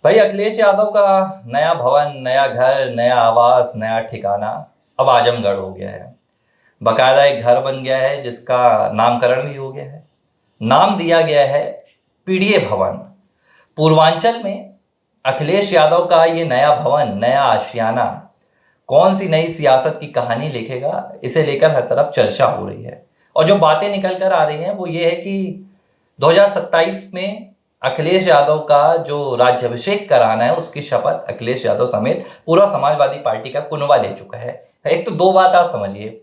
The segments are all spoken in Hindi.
भाई अखिलेश यादव का नया भवन, नया घर, नया आवास, नया ठिकाना अब आजमगढ़ हो गया है। बकायदा एक घर बन गया है जिसका नामकरण भी हो गया है। नाम दिया गया है पीडीए भवन। पूर्वांचल में अखिलेश यादव का ये नया भवन, नया आशियाना कौन सी नई सियासत की कहानी लिखेगा, इसे लेकर हर तरफ चर्चा हो रही है। और जो बातें निकल कर आ रही हैं वो ये है कि 2027 में अखिलेश यादव का जो राज्याभिषेक कराना है उसकी शपथ अखिलेश यादव समेत पूरा समाजवादी पार्टी का कुनबा ले चुका है। एक तो दो बात आप समझिए।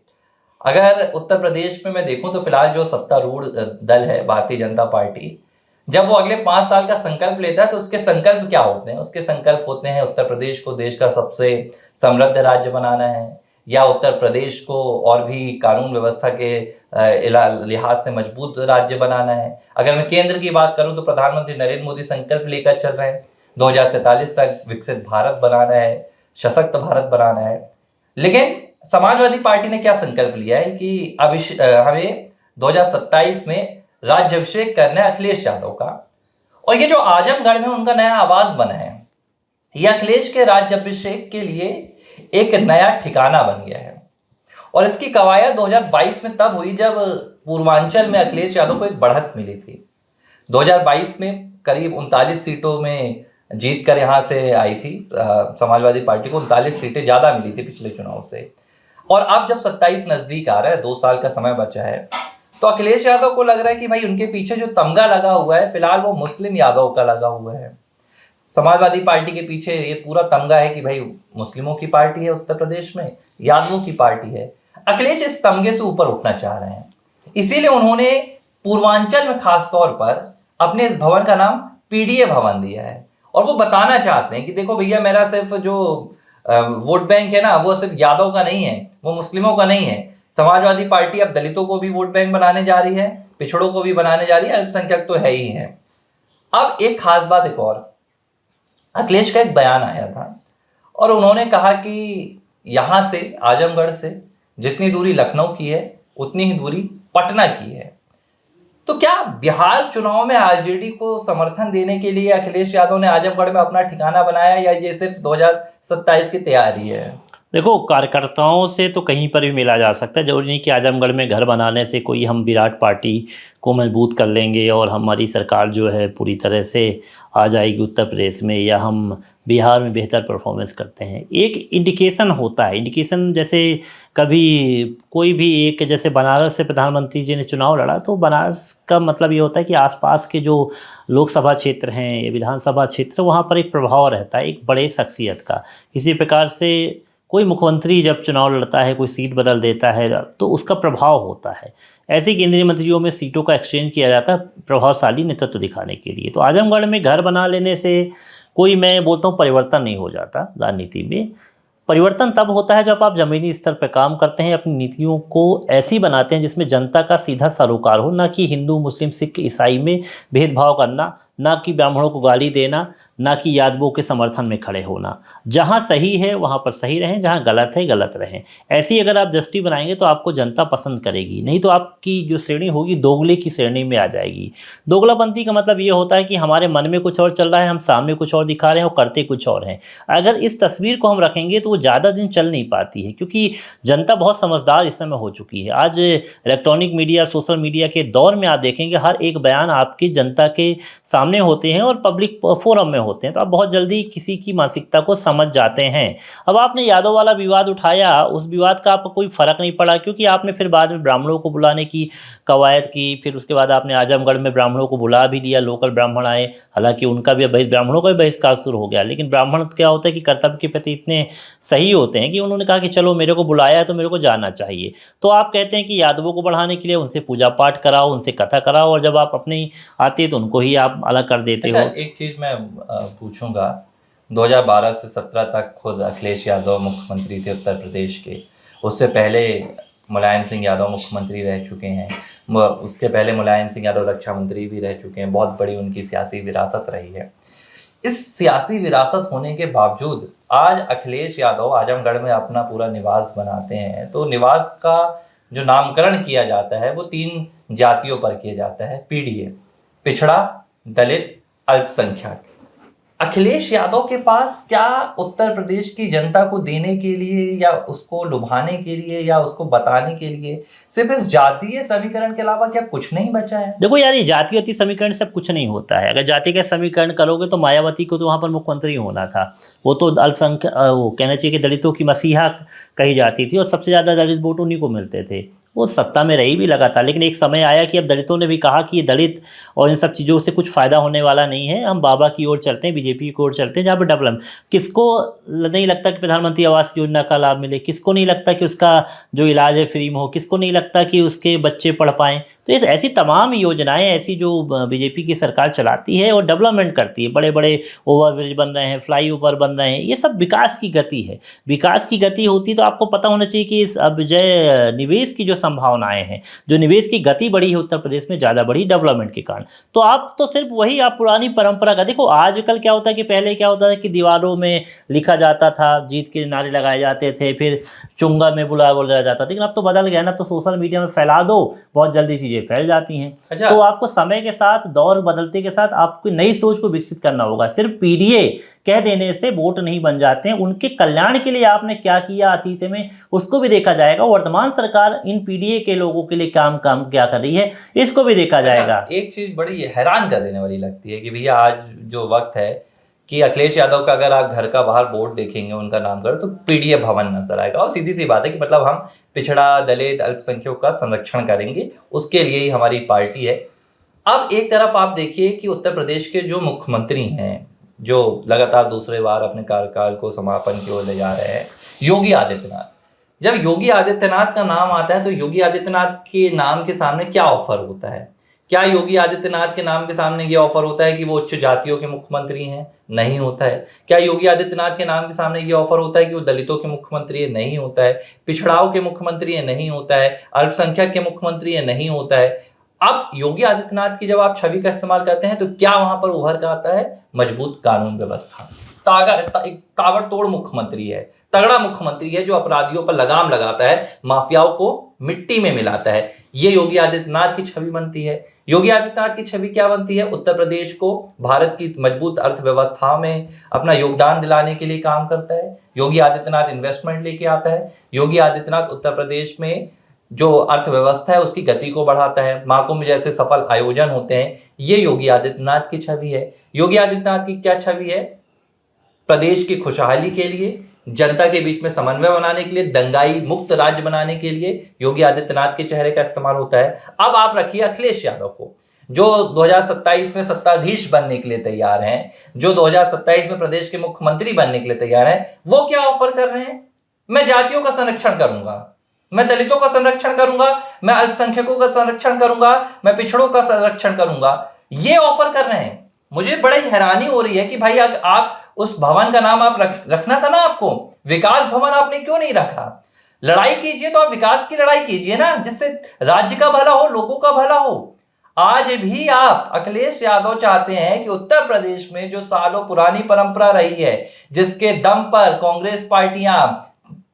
अगर उत्तर प्रदेश में मैं देखूं तो फिलहाल जो सत्तारूढ़ दल है भारतीय जनता पार्टी, जब वो अगले 5 साल का संकल्प लेता है तो उसके संकल्प क्या होते हैं? उसके संकल्प होते हैं उत्तर प्रदेश को देश का सबसे समृद्ध राज्य बनाना है, या उत्तर प्रदेश को और भी कानून व्यवस्था के लिहाज से मजबूत राज्य बनाना है। अगर मैं केंद्र की बात करूं तो प्रधानमंत्री नरेंद्र मोदी संकल्प लेकर चल रहे हैं 2047 तक विकसित भारत बनाना है, सशक्त भारत बनाना है। लेकिन समाजवादी पार्टी ने क्या संकल्प लिया है कि अब हमें 2027 में राज्याभिषेक करना है अखिलेश यादव का। और ये जो आजमगढ़ में उनका नया आवास बना है, ये अखिलेश के राज्याभिषेक के लिए एक नया ठिकाना बन गया है। और इसकी कवायद 2022 में तब हुई जब पूर्वांचल में अखिलेश यादव को एक बढ़त मिली थी। 2022 में करीब 39 सीटों में जीत कर यहाँ से आई थी समाजवादी पार्टी को 39 सीटें ज़्यादा मिली थी पिछले चुनाव से। और अब जब 27 नज़दीक आ रहा है, 2 साल का समय बचा है, तो अखिलेश यादव को लग रहा है कि भाई उनके पीछे जो तमगा लगा हुआ है फिलहाल वो मुस्लिम यादव का लगा हुआ है। समाजवादी पार्टी के पीछे ये पूरा तमगा है कि भाई मुस्लिमों की पार्टी है उत्तर प्रदेश में, यादवों की पार्टी है। अखिलेश इस तमगे से ऊपर उठना चाह रहे हैं, इसीलिए उन्होंने पूर्वांचल में खासतौर पर अपने इस भवन का नाम पीडीए भवन दिया है। और वो बताना चाहते हैं कि देखो भैया, मेरा सिर्फ जो वोट बैंक है ना वो सिर्फ यादव का नहीं है, वो मुस्लिमों का नहीं है। समाजवादी पार्टी अब दलितों को भी वोट बैंक बनाने जा रही है, पिछड़ों को भी बनाने जा रही है, अल्पसंख्यक तो है ही है। अब एक खास बात एक और, अखिलेश का एक बयान आया था और उन्होंने कहा कि यहाँ से आजमगढ़ से जितनी दूरी लखनऊ की है उतनी ही दूरी पटना की है। तो क्या बिहार चुनाव में आरजेडी को समर्थन देने के लिए अखिलेश यादव ने आजमगढ़ में अपना ठिकाना बनाया, या ये सिर्फ 2027 की तैयारी है? देखो, कार्यकर्ताओं से तो कहीं पर भी मिला जा सकता है। जरूरी नहीं कि आजमगढ़ में घर बनाने से कोई हम विराट पार्टी को मजबूत कर लेंगे और हमारी सरकार जो है पूरी तरह से आ जाएगी उत्तर प्रदेश में, या हम बिहार में बेहतर परफॉर्मेंस करते हैं। एक इंडिकेशन होता है, इंडिकेशन जैसे कभी कोई भी एक, जैसे बनारस से प्रधानमंत्री जी ने चुनाव लड़ा तो बनारस का मतलब ये होता है कि आसपास के जो लोकसभा क्षेत्र हैं या विधानसभा क्षेत्र, वहाँ पर एक प्रभाव रहता है एक बड़े शख्सियत का। इसी प्रकार से कोई मुख्यमंत्री जब चुनाव लड़ता है, कोई सीट बदल देता है, तो उसका प्रभाव होता है। ऐसे केंद्रीय मंत्रियों में सीटों का एक्सचेंज किया जाता है प्रभावशाली नेतृत्व दिखाने के लिए। तो आजमगढ़ में घर बना लेने से कोई, मैं बोलता हूँ, परिवर्तन नहीं हो जाता राजनीति में। परिवर्तन तब होता है जब आप ज़मीनी स्तर पर काम करते हैं, अपनी नीतियों को ऐसी बनाते हैं जिसमें जनता का सीधा सरोकार हो, ना कि हिंदू मुस्लिम सिख ईसाई में भेदभाव करना, ना कि ब्राह्मणों को गाली देना, ना कि यादवों के समर्थन में खड़े होना। जहाँ सही है वहाँ पर सही रहें, जहाँ गलत है गलत रहें। ऐसी अगर आप दृष्टि बनाएंगे तो आपको जनता पसंद करेगी, नहीं तो आपकी जो श्रेणी होगी दोगले की श्रेणी में आ जाएगी। दोगलापंथी का मतलब ये होता है कि हमारे मन में कुछ और चल रहा है, हम सामने कुछ और दिखा रहे हैं और करते कुछ और हैं। अगर इस तस्वीर को हम रखेंगे तो वो ज़्यादा दिन चल नहीं पाती है, क्योंकि जनता बहुत समझदार इस समय हो चुकी है। आज इलेक्ट्रॉनिक मीडिया, सोशल मीडिया के दौर में आप देखेंगे हर एक बयान आपकी जनता के सामने होते हैं और पब्लिक फोरम में होते हैं, तो आप बहुत जल्दी किसी की मानसिकता को समझ जाते हैं। अब आपने यादव वाला विवाद उठाया, उस विवाद का आपको कोई फ़र्क नहीं पड़ा, क्योंकि आपने फिर बाद में ब्राह्मणों को बुलाने की कवायद की। फिर उसके बाद आपने आजमगढ़ में ब्राह्मणों को बुला भी लिया, लोकल ब्राह्मण आए, हालांकि उनका भी ब्राह्मणों का भी बहिष्कार शुरू हो गया। लेकिन ब्राह्मण क्या होता है कि कर्तव्य के प्रति इतने सही होते हैं कि उन्होंने कहा कि चलो मेरे को बुलाया है तो मेरे को जाना चाहिए। तो आप कहते हैं कि यादवों को बढ़ाने के लिए उनसे पूजा पाठ कराओ, उनसे कथा कराओ, और जब आप अपनी आती है तो उनको ही आप अलग कर देते अच्छा, हो। एक चीज मैं पूछूंगा। 2012 से 17 तक खुद अखिलेश यादव मुख्यमंत्री थे उत्तर प्रदेश के। उससे पहले मुलायम सिंह यादव मुख्यमंत्री रह चुके हैं। उसके पहले मुलायम सिंह यादव रक्षा मंत्री भी रह चुके हैं। बहुत बड़ी उनकी सियासी विरासत रही है। इस सियासी विरासत होने के बावजूद आज अखिलेश यादव आजमगढ़ में अपना पूरा निवास बनाते हैं, तो निवास का जो नामकरण किया जाता है वो 3 जातियों पर किया जाता है, पीडीए, पिछड़ा, दलित, अल्पसंख्यक। अखिलेश यादव के पास क्या उत्तर प्रदेश की जनता को देने के लिए या उसको लुभाने के लिए या उसको बताने के लिए सिर्फ इस जातीय समीकरण के अलावा क्या कुछ नहीं बचा है? देखो यार, ये जाति समीकरण से कुछ नहीं होता है। अगर जाति का समीकरण करोगे तो मायावती को तो वहाँ पर मुख्यमंत्री होना था। वो तो अल्पसंख्यक, वो कहना चाहिए कि दलितों की मसीहा कही जाती थी और सबसे ज़्यादा दलित वोट उन्हीं को मिलते थे। वो सत्ता में रही भी लगातार, लेकिन एक समय आया कि अब दलितों ने भी कहा कि ये दलित और इन सब चीज़ों से कुछ फ़ायदा होने वाला नहीं है, हम बाबा की ओर चलते हैं, बीजेपी की ओर चलते हैं, जहाँ पर डेवलपमेंट। किसको नहीं लगता कि प्रधानमंत्री आवास योजना का लाभ मिले? किसको नहीं लगता कि उसका जो इलाज है फ्री में हो? किसको नहीं लगता कि उसके बच्चे पढ़ पाएँ? तो इस ऐसी तमाम योजनाएं ऐसी जो बीजेपी की सरकार चलाती है और डेवलपमेंट करती है, बड़े बड़े ओवरब्रिज बन रहे हैं, फ्लाईओवर बन रहे हैं, ये सब विकास की गति है। विकास की गति होती तो आपको पता होना चाहिए कि इस अब जय निवेश की जो संभावनाएं हैं, जो निवेश की गति बढ़ी है उत्तर प्रदेश में, ज़्यादा बढ़ी डेवलपमेंट के कारण। तो आप तो सिर्फ वही आप पुरानी परंपरा का देखो। आजकल क्या होता है कि पहले क्या होता था कि दीवारों में लिखा जाता था, जीत के नारे लगाए जाते थे, फिर चुंगा में बोला जाता था, लेकिन अब तो बदल गया ना। अब तो सोशल मीडिया में फैला दो, बहुत जल्दी चीज़ें फैल जाती हैं। अच्छा। तो आपको समय के साथ, दौर बदलते के साथ आपको नई सोच को विकसित करना होगा। सिर्फ पीडीए कह देने से वोट नहीं बन जाते हैं, उनके कल्याण के लिए आपने क्या किया अतीत में उसको भी देखा जाएगा। वर्तमान सरकार इन पीडीए के लोगों के लिए काम क्या कर रही है इसको भी देखा जाएगा। एक चीज बड़ी हैरान कर देने वाली लगती है कि भैया आज जो वक्त है कि अखिलेश यादव का अगर आप घर का बाहर बोर्ड देखेंगे उनका नाम करो तो पीडीए भवन नजर आएगा। और सीधी सी बात है कि मतलब हम पिछड़ा, दलित, अल्पसंख्यकों का संरक्षण करेंगे, उसके लिए ही हमारी पार्टी है। अब एक तरफ आप देखिए कि उत्तर प्रदेश के जो मुख्यमंत्री हैं, जो लगातार दूसरे बार अपने कार्यकाल को समापन की ओर ले जा रहे हैं, योगी आदित्यनाथ। जब योगी आदित्यनाथ का नाम आता है तो योगी आदित्यनाथ के नाम के सामने क्या ऑफर होता है? क्या योगी आदित्यनाथ के नाम के सामने ये ऑफर होता है कि वो उच्च जातियों के मुख्यमंत्री हैं? नहीं होता है। क्या योगी आदित्यनाथ के नाम के सामने ये ऑफर होता है कि वो दलितों के मुख्यमंत्री है? नहीं होता है। पिछड़ाओं के मुख्यमंत्री है? नहीं होता है। अल्पसंख्यक के मुख्यमंत्री है? नहीं होता है। अब योगी आदित्यनाथ की जब आप छवि का इस्तेमाल करते हैं तो क्या वहां पर उभर कर आता है? मजबूत कानून व्यवस्था, ताबड़तोड़ मुख्यमंत्री है, तगड़ा मुख्यमंत्री है जो अपराधियों पर लगाम लगाता है, माफियाओं को मिट्टी में मिलाता है। ये योगी आदित्यनाथ की छवि बनती है। योगी आदित्यनाथ की छवि क्या बनती है? उत्तर प्रदेश को भारत की मजबूत अर्थव्यवस्था में अपना योगदान दिलाने के लिए काम करता है। योगी आदित्यनाथ इन्वेस्टमेंट लेके आता है। योगी आदित्यनाथ उत्तर प्रदेश में जो अर्थव्यवस्था है उसकी गति को बढ़ाता है। महाकुंभ जैसे सफल आयोजन होते हैं, ये योगी आदित्यनाथ की छवि है। योगी आदित्यनाथ की क्या छवि है? प्रदेश की खुशहाली के लिए, जनता के बीच में समन्वय बनाने के लिए, दंगाई मुक्त राज्य बनाने के लिए योगी आदित्यनाथ के चेहरे का इस्तेमाल होता है। अब आप रखिए अखिलेश यादव को, जो 2027 में सत्ताधीश बनने के लिए तैयार हैं, जो 2027 में प्रदेश के मुख्यमंत्री बनने के लिए तैयार हैं। वो क्या ऑफर कर रहे हैं? मैं जातियों का संरक्षण करूंगा, मैं दलितों का संरक्षण करूंगा, मैं अल्पसंख्यकों का संरक्षण करूंगा, मैं पिछड़ों का संरक्षण करूंगा। ये ऑफर कर रहे हैं। मुझे बड़ी हैरानी हो रही है कि भाई आप उस भवन का नाम आप रखना था ना, आपको विकास भवन आपने क्यों नहीं रखा? लड़ाई कीजिए तो आप विकास की लड़ाई कीजिए ना, जिससे राज्य का भला हो, लोगों का भला हो। आज भी आप अखिलेश यादव चाहते हैं कि उत्तर प्रदेश में जो सालों पुरानी परंपरा रही है, जिसके दम पर कांग्रेस पार्टियां,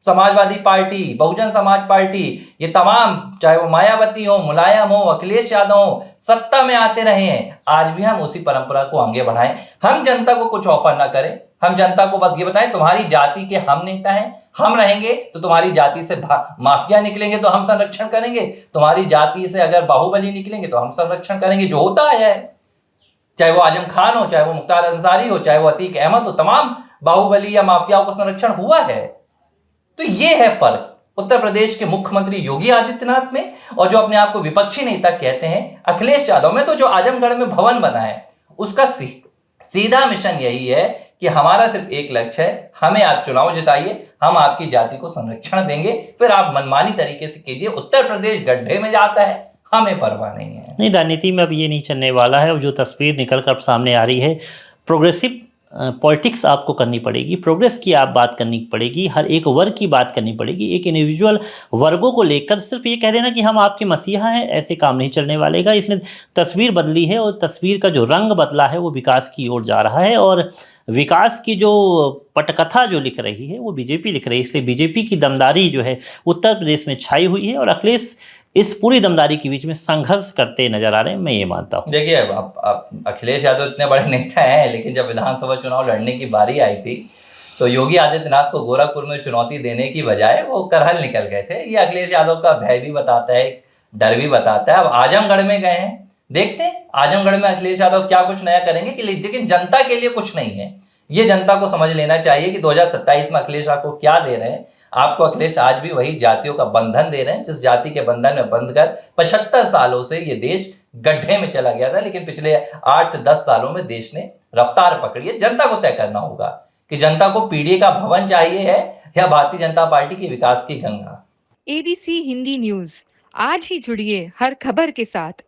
समाजवादी पार्टी, बहुजन समाज पार्टी, ये तमाम, चाहे वो मायावती हो, मुलायम हो, अखिलेश यादव हो, सत्ता में आते रहे हैं, आज भी हम उसी परंपरा को आगे बढ़ाएं। हम जनता को कुछ ऑफर ना करें, हम जनता को बस ये बताएं तुम्हारी जाति के हम नेता हैं, हम रहेंगे तो तुम्हारी जाति से माफिया निकलेंगे तो हम संरक्षण करेंगे, तुम्हारी जाति से अगर बाहुबली निकलेंगे तो हम संरक्षण करेंगे। जो होता आया है, चाहे वो आजम खान हो, चाहे वो मुख्तार अंसारी हो, चाहे वो अतीक अहमद हो, तमाम बाहुबली या माफियाओं का संरक्षण हुआ है। तो ये है फर्क उत्तर प्रदेश के मुख्यमंत्री योगी आदित्यनाथ में और जो अपने आप को विपक्षी नेता कहते हैं अखिलेश यादव में। तो जो आजमगढ़ में भवन बना है उसका सीधा मिशन यही है कि हमारा सिर्फ एक लक्ष्य है, हमें आप चुनाव जिताइए, हम आपकी जाति को संरक्षण देंगे, फिर आप मनमानी तरीके से कीजिए। उत्तर प्रदेश गड्ढे में जाता है, हमें परवाह नहीं है। नहीं, राजनीति में अब ये नहीं चलने वाला है। अब जो तस्वीर निकल कर सामने आ रही है, प्रोग्रेसिव पॉलिटिक्स आपको करनी पड़ेगी, प्रोग्रेस की आप बात करनी पड़ेगी, हर एक वर्ग की बात करनी पड़ेगी। एक इंडिविजुअल वर्गों को लेकर सिर्फ ये कह देना कि हम आपके मसीहा हैं, ऐसे काम नहीं चलने वालेगा। इसलिए तस्वीर बदली है और तस्वीर का जो रंग बदला है वो विकास की ओर जा रहा है। और विकास की जो पटकथा जो लिख रही है वो बीजेपी लिख रही है। इसलिए बीजेपी की दमदारी जो है उत्तर प्रदेश में छाई हुई है। और अखिलेश इस पूरी दमदारी के बीच में संघर्ष करते नजर आ रहे हैं, मैं ये मानता हूँ। देखिए, अब अखिलेश यादव इतने बड़े नेता हैं, लेकिन जब विधानसभा चुनाव लड़ने की बारी आई थी, तो योगी आदित्यनाथ को गोरखपुर में चुनौती देने की बजाय वो करहल निकल गए थे। ये अखिलेश यादव का भय भी बताता है, डर भी बताता है। अब आजमगढ़ में गए हैं, देखते हैं आजमगढ़ में अखिलेश यादव क्या कुछ नया करेंगे, कि लेकिन जनता के लिए कुछ नहीं है। ये जनता को समझ लेना चाहिए कि 2027 में अखिलेश आपको क्या दे रहे हैं। आपको अखिलेश आज भी वही जातियों का बंधन दे रहे हैं, जिस जाति के बंधन में बंधकर 75 सालों से ये देश गड्ढे में चला गया था। लेकिन पिछले 8 से 10 सालों में देश ने रफ्तार पकड़ी है। जनता को तय करना होगा कि जनता को पीडीए का भवन चाहिए है या भारतीय जनता पार्टी के विकास की गंगा। एबीसी हिंदी न्यूज, आज ही जुड़िए हर खबर के साथ।